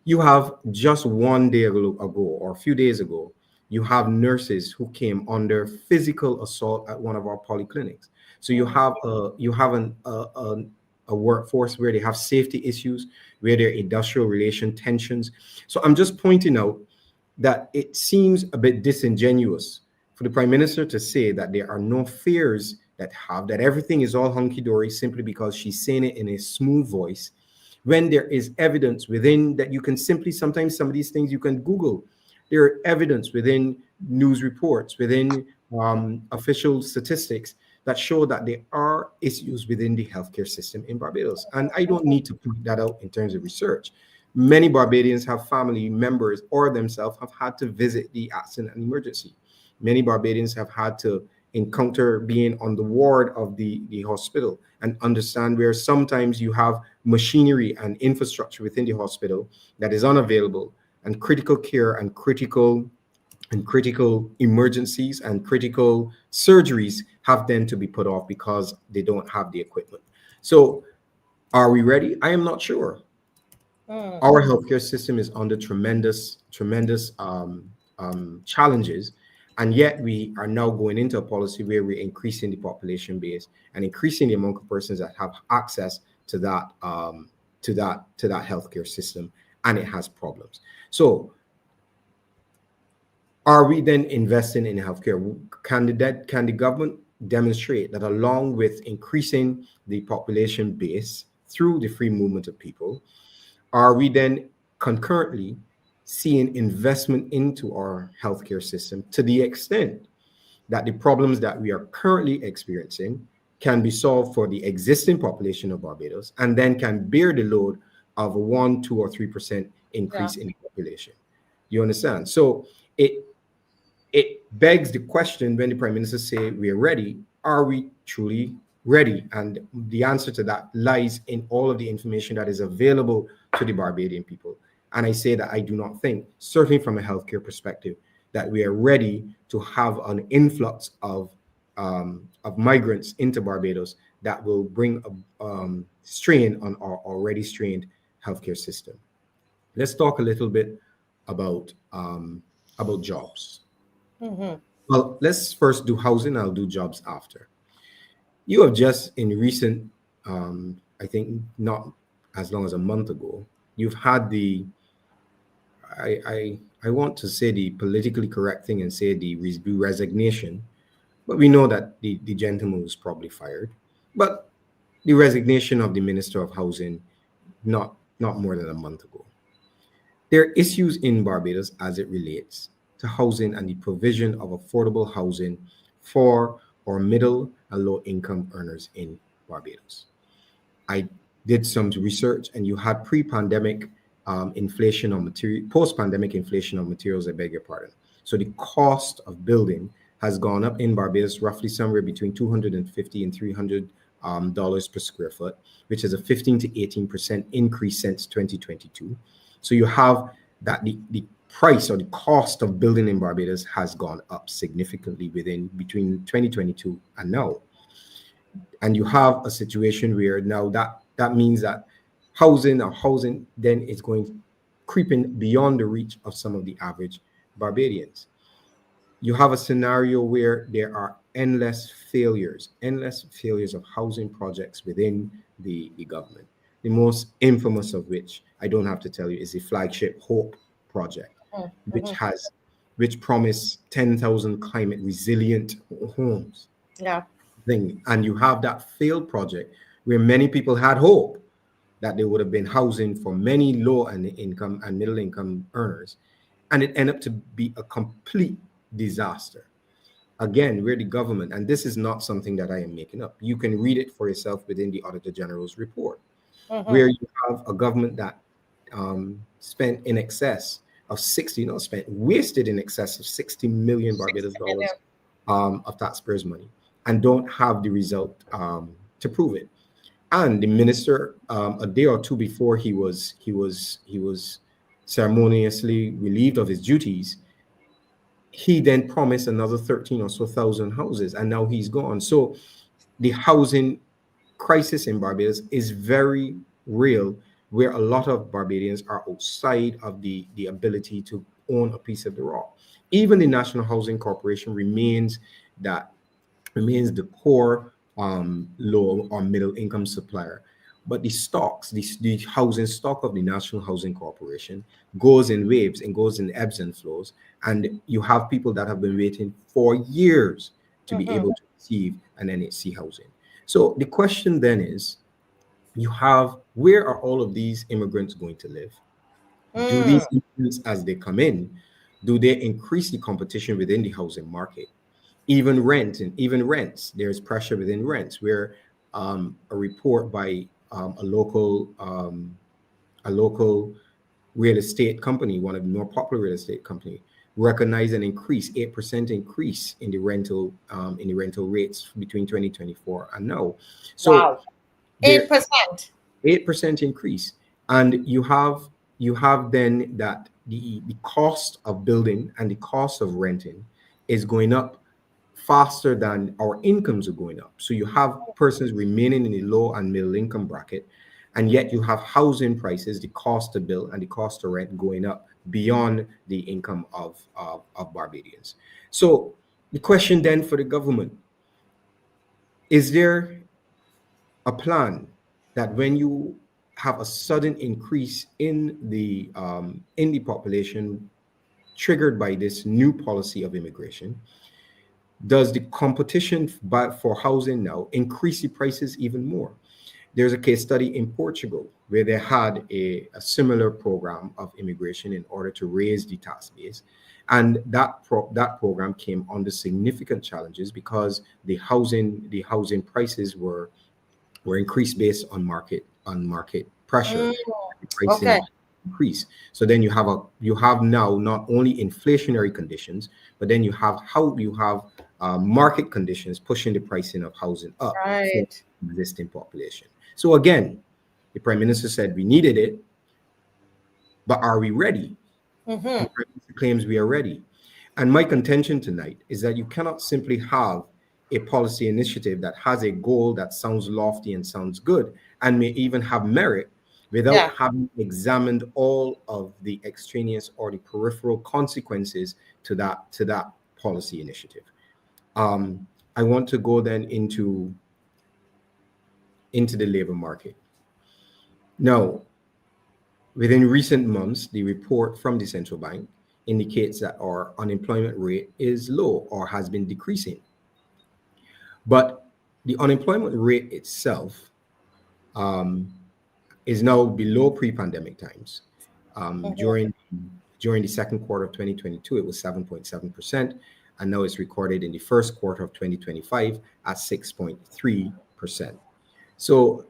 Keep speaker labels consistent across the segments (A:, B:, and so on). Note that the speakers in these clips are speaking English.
A: You have just one day ago or a few days ago, you have nurses who came under physical assault at one of our polyclinics. So you
B: Mm-hmm.
A: have a workforce where they have safety issues, where there are industrial relation tensions. So I'm just pointing out that it seems a bit disingenuous for the prime minister to say that there are no fears that everything is all hunky-dory simply because she's saying it in a smooth voice, when there is evidence within that. You can simply, sometimes some of these things you can Google. There are evidence within news reports, within official statistics that show that there are issues within the healthcare system in Barbados. And I don't need to point that out in terms of research. Many Barbadians have family members or themselves have had to visit the accident and emergency. Many Barbadians have had to encounter being on the ward of the hospital and understand where sometimes you have machinery and infrastructure within the hospital that is unavailable, and critical care and critical emergencies and critical surgeries have then to be put off because they don't have the equipment. So are we ready? I am not sure.
B: Mm.
A: Our healthcare system is under tremendous challenges, and yet we are now going into a policy where we're increasing the population base and increasing the amount of persons that have access to that healthcare system, and it has problems. So are we then investing in healthcare? Can the government demonstrate that along with increasing the population base through the free movement of people, are we then concurrently seeing investment into our healthcare system to the extent that the problems that we are currently experiencing can be solved for the existing population of Barbados and then can bear the load of a 1, 2, or 3%
B: Yeah.
A: increase in the population? You understand? So it it begs the question, when the prime minister say we are ready, are we truly ready? And the answer to that lies in all of the information that is available to the Barbadian people. And I say that I do not think, certainly from a healthcare perspective, that we are ready to have an influx of migrants into Barbados that will bring a strain on our already strained healthcare system. Let's talk a little bit about jobs.
B: Mm-hmm.
A: Well, let's first do housing. I'll do jobs after. You have just in recent, I think not as long as a month ago, you've had I want to say the politically correct thing and say the resignation, but we know that the gentleman was probably fired. But the resignation of the Minister of Housing, not more than a month ago. There are issues in Barbados as it relates to housing and the provision of affordable housing for our middle and low income earners in Barbados. I did some research, and you had pre-pandemic inflation on material, post-pandemic inflation on materials. I beg your pardon. So the cost of building has gone up in Barbados, roughly somewhere between 250 and $300 per square foot, which is a 15 to 18% increase since 2022. So you have that the price or the cost of building in Barbados has gone up significantly within between 2022 and now. And you have a situation where now that means that housing then is going creeping beyond the reach of some of the average Barbadians. You have a scenario where there are endless failures of housing projects within the government. The most infamous of which, I don't have to tell you, is the flagship Hope project, which
B: Mm-hmm.
A: has which promised 10,000 climate resilient homes
B: Yeah.
A: thing. And you have that failed project where many people had hope that there would have been housing for many low and income and middle income earners. And it ended up to be a complete disaster. Again, we're the government, and this is not something that I am making up. You can read it for yourself within the Auditor General's report,
B: Mm-hmm.
A: where you have a government that spent in excess of 60, not spent, wasted in excess of 60 million Barbados
B: 60 million.
A: dollars of taxpayers' money, and don't have the result to prove it. And the minister, a day or two before he was ceremoniously relieved of his duties, he then promised another 13 or so thousand houses, and now he's gone. So the housing crisis in Barbados is very real, where a lot of Barbadians are outside of the ability to own a piece of the rock. Even the National Housing Corporation that remains the core low or middle income supplier. But the stocks, the housing stock of the National Housing Corporation goes in waves and goes in ebbs and flows. And you have people that have been waiting for years to be
B: Mm-hmm.
A: able to receive an NHC housing. So the question then is, you have, where are all of these immigrants going to live? Do
B: Mm.
A: these immigrants, as they come in, do they increase the competition within the housing market? Even rents, there's pressure within rents, where a report by a local real estate company, one of the more popular real estate company, recognized an increase, 8% increase in the rental rates between 2024 and now. So
B: Wow.
A: there
B: 8%.
A: 8% increase, and you have then that the cost of building and the cost of renting is going up faster than our incomes are going up. So you have persons remaining in the low and middle income bracket, and yet you have housing prices, the cost to build and the cost to rent going up beyond the income of Barbadians. So the question then for the government, is there a plan that when you have a sudden increase in the population triggered by this new policy of immigration, does the competition for housing now increase the prices even more? There's a case study in Portugal where they had a similar program of immigration in order to raise the tax base. And that program came under significant challenges because the housing prices were increased based on market pressure.
B: Mm.
A: The pricing
B: Okay.
A: increase. So then you have now not only inflationary conditions, but then you have market conditions pushing the pricing of housing up for
B: Right.
A: existing population. So again, the prime minister said we needed it, but are we ready? And
B: Mm-hmm.
A: the prime minister claims we are ready. And my contention tonight is that you cannot simply have a policy initiative that has a goal that sounds lofty and sounds good and may even have merit without
B: Yeah.
A: having examined all of the extraneous or the peripheral consequences to that policy initiative. I want to go then into the labor market. Now, within recent months, the report from the central bank indicates that our unemployment rate is low or has been decreasing. But the unemployment rate itself um, is now below pre-pandemic times. Um,
B: Mm-hmm.
A: during during the second quarter of 2022, it was 7.7%, and now it's recorded in the first quarter of 2025 at 6.3%. So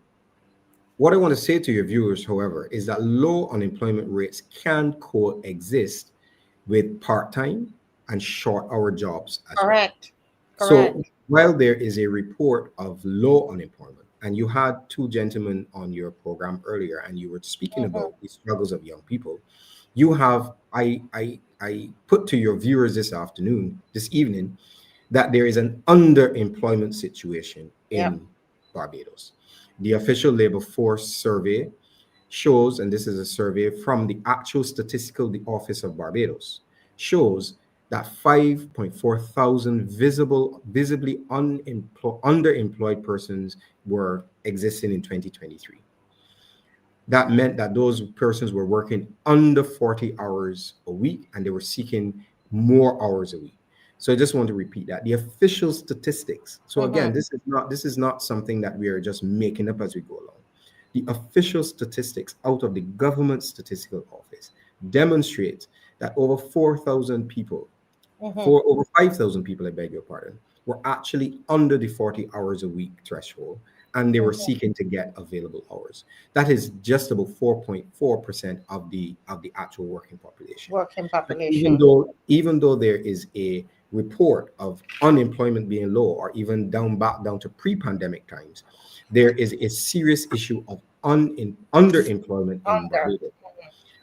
A: what I want to say to your viewers, however, is that low unemployment rates can coexist with part-time and short-hour jobs as well.
B: Correct.
A: So
B: Correct.
A: while there is a report of low unemployment, and you had two gentlemen on your program earlier, and you were speaking
B: Mm-hmm.
A: about the struggles of young people, you have I put to your viewers this evening, that there is an underemployment situation
B: Yep.
A: in Barbados. The official labor force survey shows, and this is a survey from the actual statistical the office of Barbados, shows that 5.4 thousand visibly underemployed persons were existing in 2023. That meant that those persons were working under 40 hours a week and they were seeking more hours a week. So I just want to repeat that. The official statistics. So
B: Mm-hmm.
A: again, this is not something that we are just making up as we go along. The official statistics out of the government statistical office demonstrate that over 4,000 people,
B: Mm-hmm.
A: for over 5,000 people, I beg your pardon, were actually under the 40 hours a week threshold, and they were
B: Mm-hmm.
A: seeking to get available hours. That is just about 4.4% of the actual working population.
B: Working
A: But even
B: population.
A: though even though there is a report of unemployment being low or even back down to pre-pandemic times, there is a serious issue of underemployment in
B: Under.
A: Barbados.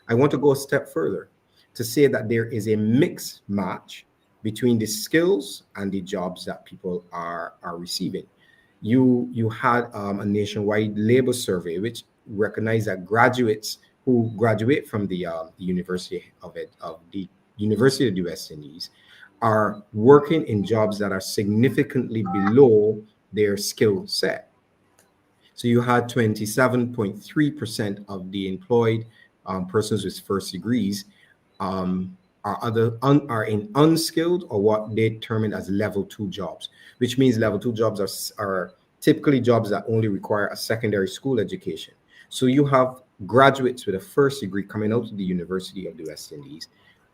A: I want to go a step further to say that there is a mixed match between the skills and the jobs that people are receiving. You had a nationwide labor survey, recognize that graduates who graduate from the University of the West Indies are working in jobs that are significantly below their skill set. So you had 27.3% of the employed persons with first degrees are in unskilled or what they determine as level two jobs, which means level two jobs are typically jobs that only require a secondary school education. So you have graduates with a first degree coming out of the University of the West Indies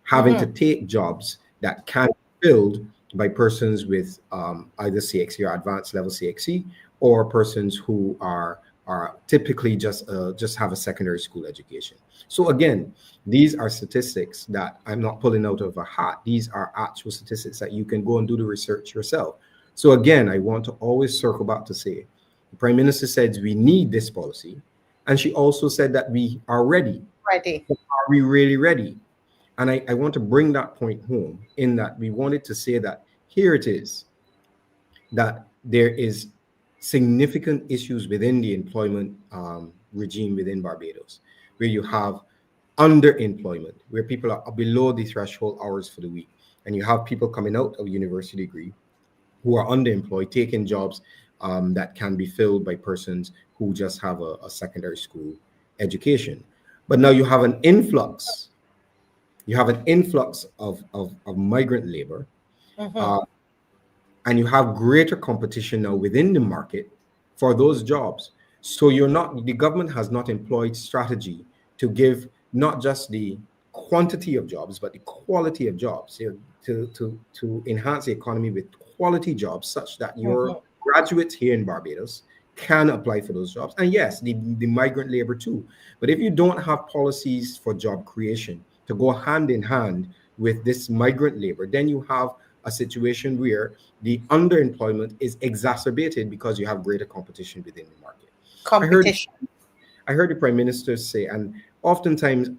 A: having to take jobs that can be filled by persons with either CXC or advanced level CXC, or persons who are typically just have a secondary school education. So again, these are statistics that I'm not pulling out of a hat. These are actual statistics that you can go and do the research yourself. So again, I want to always circle back to say, the Prime Minister said we need this policy, and she also said that we are ready.
B: Ready.
A: But are we really ready? And I want to bring that point home in that we wanted to say that here it is, that there is significant issues within the employment regime within Barbados, where you have underemployment, where people are below the threshold hours for the week, and you have people coming out of university degree who are underemployed, taking jobs that can be filled by persons who just have a secondary school education. But now you have an influx. You have an influx of migrant labor, and you have greater competition now within the market for those jobs. So the government has not employed strategy to give not just the quantity of jobs, but the quality of jobs, to enhance the economy with quality jobs such that your graduates here in Barbados can apply for those jobs. And yes, the migrant labor too. But if you don't have policies for job creation to go hand in hand with this migrant labor, then you have a situation where the underemployment is exacerbated because you have greater competition within the market.
B: Competition.
A: I heard the Prime Minister say, and oftentimes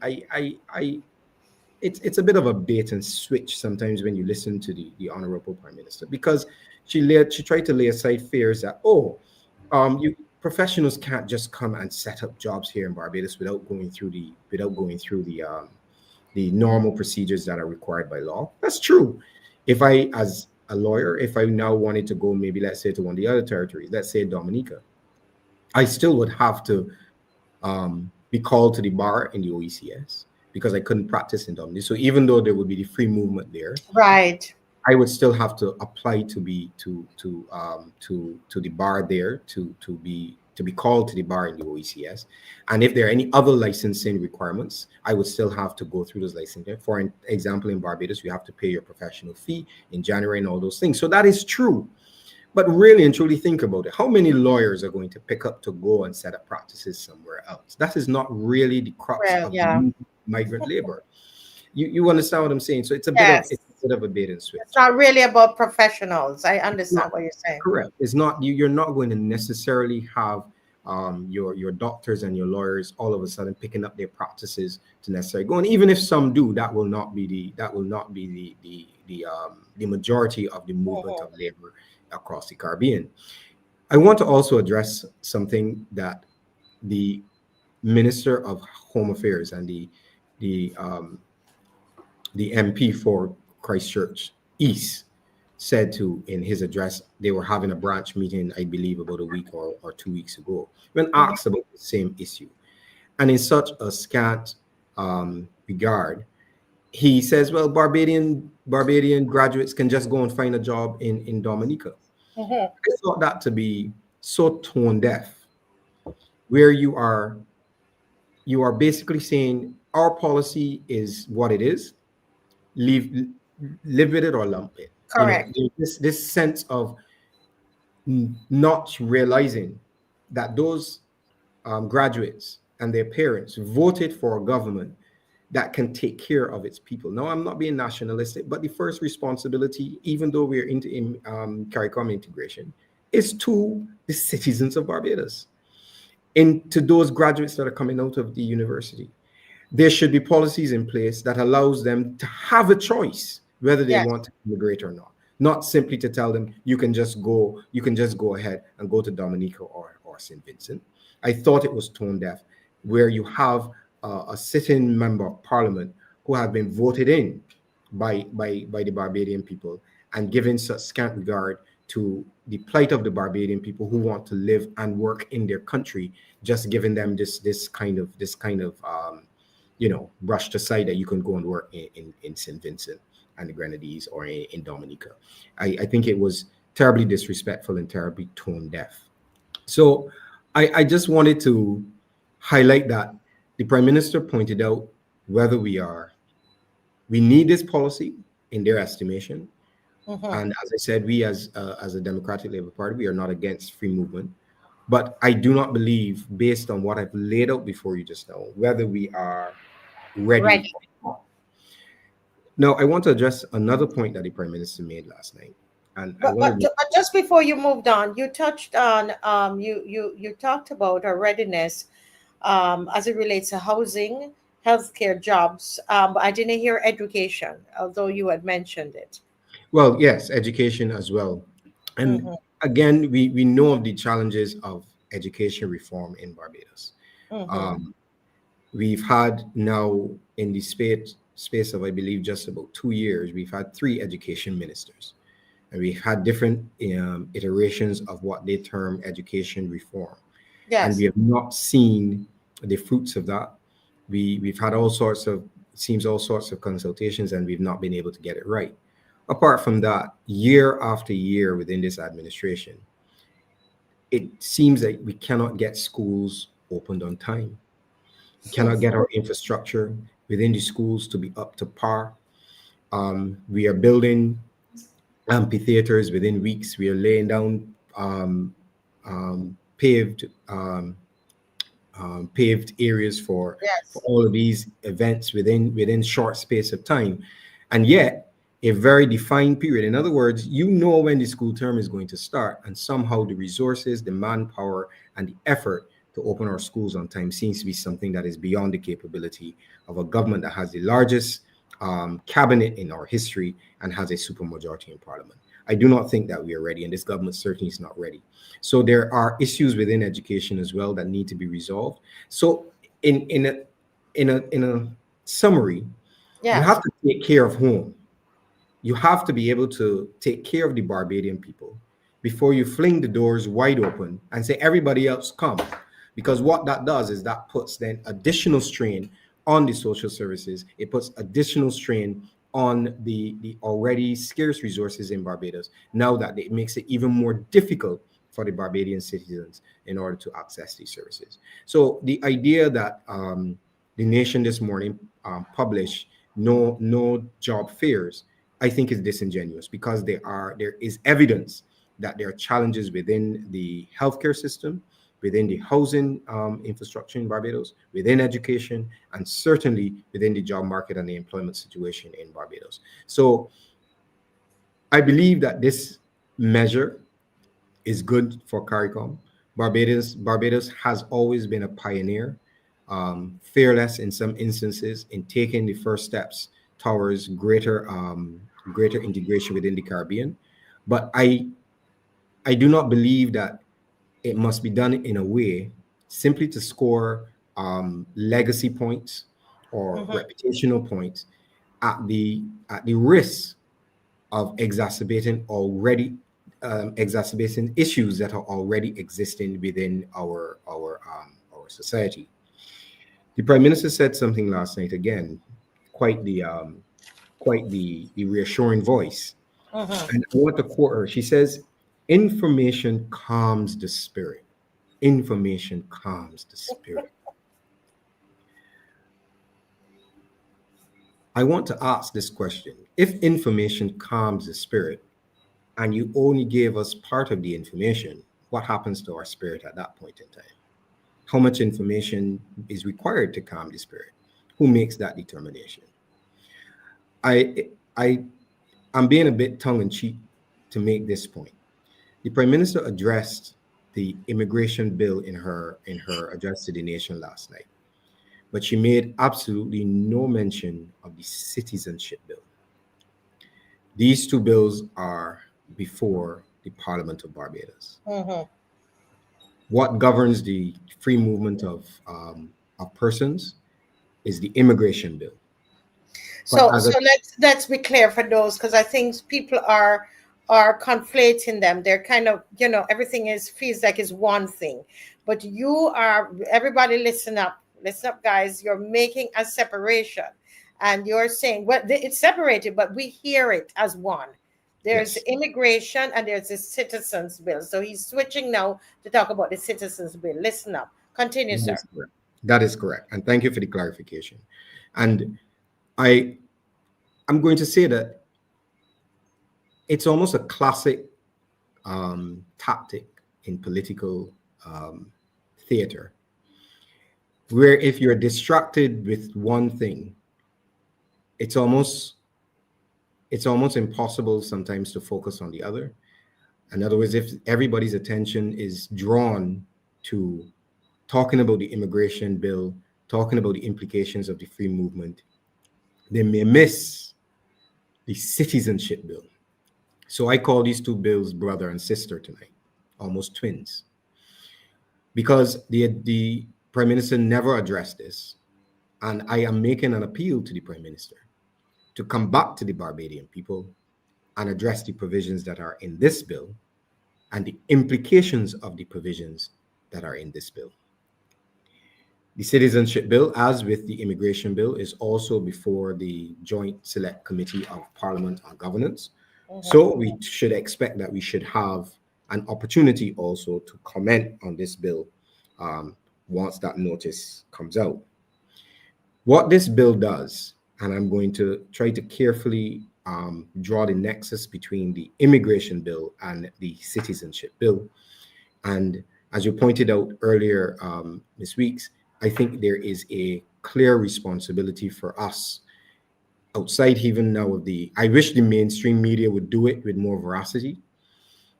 A: it's a bit of a bait and switch sometimes when you listen to the Honorable Prime Minister, because she tried to lay aside fears that you professionals can't just come and set up jobs here in Barbados without going through the normal procedures that are required by law. That's true. If I, as a lawyer, if I now wanted to go, maybe let's say to one of the other territories, let's say Dominica, I still would have to be called to the bar in the OECS because I couldn't practice in Dominica. So even though there would be the free movement there,
B: Right.
A: I would still have to apply to be to the bar there to be called to the bar in the OECS. And if there are any other licensing requirements, I would still have to go through those licensing. For example, in Barbados, you have to pay your professional fee in January and all those things. So that is true. But really and truly think about it. How many lawyers are going to pick up to go and set up practices somewhere else? That is not really the crux
B: Well,
A: of
B: yeah.
A: the migrant labor. You understand what I'm saying? So it's a
B: Yes.
A: bit of a bait and switch.
B: It's not really about professionals. I understand what you're saying.
A: Correct. It's not you're not going to necessarily have your doctors and your lawyers all of a sudden picking up their practices to necessarily go. And even if some do, that will not be the majority of the movement of labor across the Caribbean. I want to also address something that the Minister of Home Affairs and the MP for Christchurch East said to in his address. They were having a branch meeting, I believe, about a week or 2 weeks ago, when asked about the same issue. And in such a scant regard, he says, well, Barbadian graduates can just go and find a job in Dominica. I thought that to be so tone deaf, where you are basically saying our policy is what it is, live with it or lump it.
B: Correct.
A: This sense of not realizing that those graduates and their parents voted for a government that can take care of its people. Now, I'm not being nationalistic, but the first responsibility, even though we're into CARICOM integration, is to the citizens of Barbados and to those graduates that are coming out of the university. There should be policies in place that allows them to have a choice whether they want to immigrate or not simply to tell them you can just go ahead and go to Dominica or St. Vincent. I thought it was tone deaf, where you have a sitting member of parliament who have been voted in by the Barbadian people and given such scant regard to the plight of the Barbadian people who want to live and work in their country, just giving them this kind of brushed aside that you can go and work in St. Vincent and the Grenadines or in Dominica. I think it was terribly disrespectful and terribly tone deaf. So I just wanted to highlight that the Prime Minister pointed out whether we need this policy in their estimation.
B: Mm-hmm.
A: And as I said, we as a Democratic Labour Party, we are not against free movement. But I do not believe, based on what I've laid out before you just now, whether we are ready.
B: Ready.
A: Now, I want to address another point that the Prime Minister made last night. And I want to.
B: But just before you moved on, you touched on you talked about our readiness as it relates to housing, healthcare, jobs. But I didn't hear education, although you had mentioned it.
A: Well, yes, education as well. And
B: Mm-hmm.
A: again, we know of the challenges of education reform in Barbados.
B: Mm-hmm.
A: Um, we've had now in the space of, I believe, just about 2 years, we've had three education ministers. And we've had different iterations of what they term education reform. And we
B: Yes.
A: have not seen the fruits of that. We've had all sorts of consultations, and we've not been able to get it right. Apart from that, year after year within this administration, it seems like we cannot get schools opened on time. We cannot get our infrastructure within the schools to be up to par. We are building amphitheaters within weeks. We are laying down paved areas for
B: Yes.
A: all of these events within short space of time, and yet a very defined period. In other words, you know when the school term is going to start, and somehow the resources, the manpower, and the effort to open our schools on time seems to be something that is beyond the capability of a government that has the largest cabinet in our history and has a supermajority in parliament. I do not think that we are ready, and this government certainly is not ready. So there are issues within education as well that need to be resolved. So in a summary, you
B: Yes.
A: have to take care of home. You have to be able to take care of the Barbadian people before you fling the doors wide open and say everybody else come, because what that does is that puts then additional strain on the social services. It puts additional strain on the already scarce resources in Barbados, now that it makes it even more difficult for the Barbadian citizens in order to access these services. So the idea that the Nation this morning published no job fairs, I think is disingenuous, because there is evidence that there are challenges within the healthcare system, within the housing infrastructure in Barbados, within education, and certainly within the job market and the employment situation in Barbados. So I believe that this measure is good for CARICOM. Barbados has always been a pioneer, fearless in some instances in taking the first steps towards greater integration within the Caribbean. But I do not believe that it must be done in a way simply to score legacy points or
B: Mm-hmm.
A: reputational points at the risk of exacerbating issues that are already existing within our society. The Prime Minister said something last night again, quite the reassuring voice.
B: Mm-hmm.
A: And I want to quote her. She says, "Information calms the spirit. Information calms the spirit." I want to ask this question. If information calms the spirit, and you only gave us part of the information, what happens to our spirit at that point in time? How much information is required to calm the spirit? Who makes that determination? I I I'm being a bit tongue in cheek to make this point. The Prime Minister addressed the immigration bill in her address to the nation last night, but she made absolutely no mention of the citizenship bill. These two bills are before the Parliament of Barbados.
B: Mm-hmm.
A: What governs the free movement of persons is the immigration bill. But
B: So
A: as a
B: let's be clear for those, because I think people are conflating them. They're kind of, everything is feels like it's one thing, but you are, everybody listen up, guys. You're making a separation, and you're saying, well, it's separated, but we hear it as one. There's
A: yes,
B: immigration and there's the citizens bill. So he's switching now to talk about the citizens bill. Listen up. Continue,
A: that
B: sir.
A: is correct. That is correct, and thank you for the clarification. And I I'm going to say that it's almost a classic tactic in political um, theater, where if you're distracted with one thing, it's almost it's almost impossible sometimes to focus on the other. In other words, if everybody's attention is drawn to talking about the immigration bill, talking about the implications of the free movement, they may miss the citizenship bill. So I call these two bills brother and sister tonight, almost twins, because the prime minister never addressed this, and I am making an appeal to the prime minister to come back to the Barbadian people and address the provisions that are in this bill and the implications of the provisions that are in this bill. The citizenship bill, as with the immigration bill, is also before the Joint Select Committee of Parliament on Governance.
B: Mhm.
A: So we should expect that we should have an opportunity also to comment on this bill um, once that notice comes out. What this bill does, and I'm going to try to carefully draw the nexus between the immigration bill and the citizenship bill. And as you pointed out earlier, Ms. Weeks, I think there is a clear responsibility for us outside even now of the, I wish the mainstream media would do it with more veracity,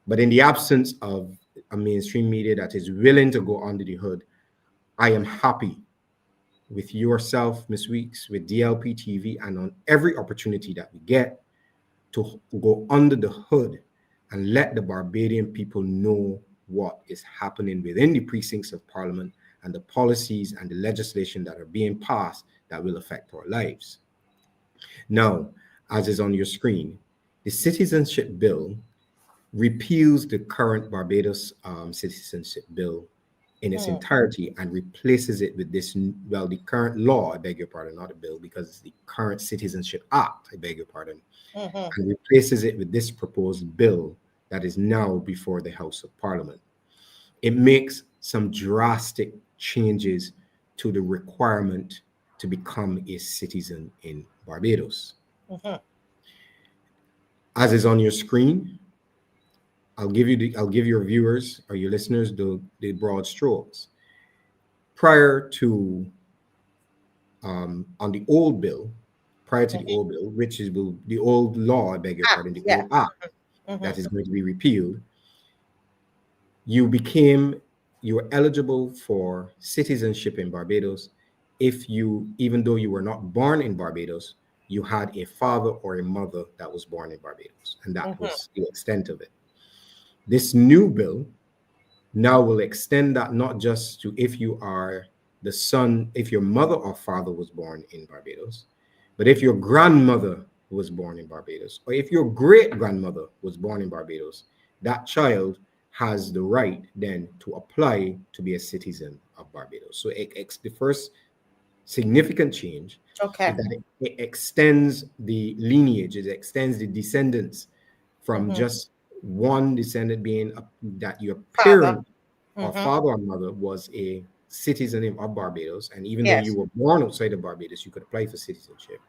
A: but in the absence of a mainstream media that is willing to go under the hood, I am happy with yourself, Ms. Weeks, with DLP TV, and on every opportunity that we get to go under the hood and let the Barbadian people know what is happening within the precincts of Parliament and the policies and the legislation that are being passed that will affect our lives. Now, as is on your screen, the Citizenship Bill repeals the current Barbados Citizenship Bill in its
B: Mm,
A: entirety and replaces it with this, well, the current law, I beg your pardon, not a bill, because it's the current Citizenship Act, I beg your pardon,
B: mhm.
A: and replaces it with this proposed bill that is now before the House of Parliament. It makes some drastic changes to the requirement to become a citizen in Barbados.
B: Mhm.
A: As is on your screen, I'll give your viewers or your listeners the broad strokes. Prior to on the old bill, prior to the
B: Mhm.
A: old bill, which is the old law, I beg your
B: Ah,
A: pardon, the
B: yeah.
A: old act that
B: Mhm.
A: is going to be repealed, you became you were eligible for citizenship in Barbados if you, even though you were not born in Barbados, you had a father or a mother that was born in Barbados, and that
B: Mhm.
A: was the extent of it. This new bill now will extend that not just to if you are the son, if your mother or father was born in Barbados, but if your grandmother was born in Barbados, or if your great grandmother was born in Barbados, that child has the right then to apply to be a citizen of Barbados. So the first significant change
B: Okay.
A: is that it extends the lineage, it extends the descendants from
B: Mhm.
A: just one descendant being that your
B: Father.
A: parent or
B: Mhm.
A: father or mother was a citizen of Barbados, and even though you
B: Yes.
A: were born outside of Barbados, you could apply for citizenship.